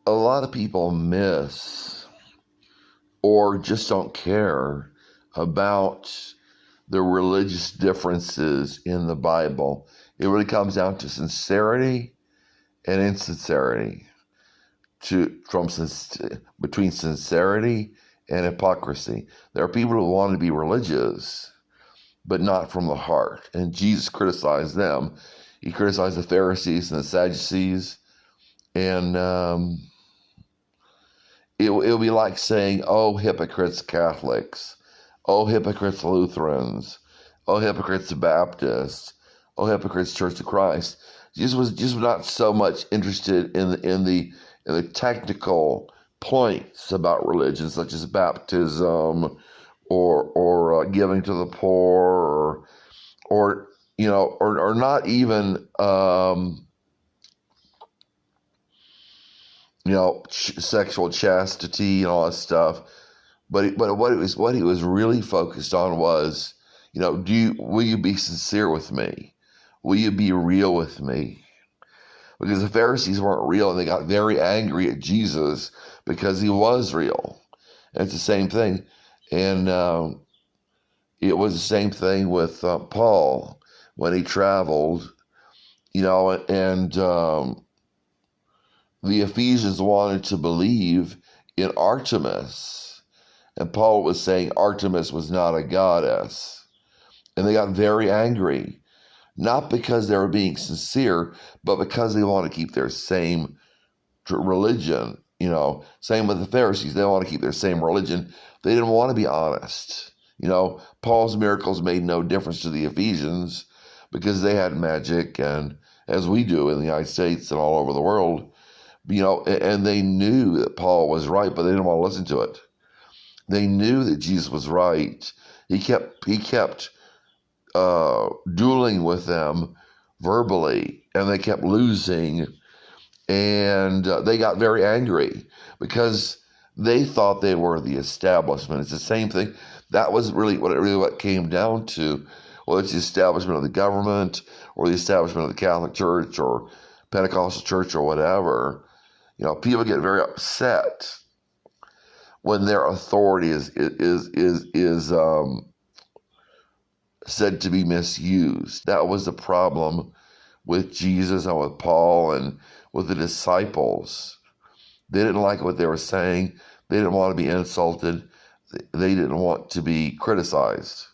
a lot of people miss or just don't care about the religious differences in the Bible. It really comes down to sincerity and insincerity, between sincerity and hypocrisy. There are people who want to be religious, but not from the heart. And Jesus criticized them. He criticized the Pharisees and the Sadducees. And it'll be like saying, oh, hypocrites Catholics. Oh, hypocrites Lutherans. Oh, hypocrites Baptists. Oh, hypocrites Church of Christ. Jesus was just not so much interested in the technical points about religion, such as baptism or giving to the poor, or not even sexual chastity and all that stuff. But what he was really focused on was, will you be sincere with me? Will you be real with me? Because the Pharisees weren't real, and they got very angry at Jesus because he was real. And it's the same thing, and it was the same thing with Paul when he traveled, and the Ephesians wanted to believe in Artemis, and Paul was saying Artemis was not a goddess, and they got very angry. Not because they were being sincere, but because they want to keep their same religion. Same with the Pharisees. They want to keep their same religion. They didn't want to be honest. Paul's miracles made no difference to the Ephesians because they had magic, and as we do in the United States and all over the world, and they knew that Paul was right, but they didn't want to listen to it. They knew that Jesus was right. He kept dueling with them verbally, and they kept losing, and they got very angry because they thought they were the establishment. It's the same thing. That was really what it came down to. Well, it's the establishment of the government or the establishment of the Catholic Church or Pentecostal Church or whatever. People get very upset when their authority is said to be misused. That was the problem with Jesus and with Paul and with the disciples. They didn't like what they were saying. They didn't want to be insulted. They didn't want to be criticized.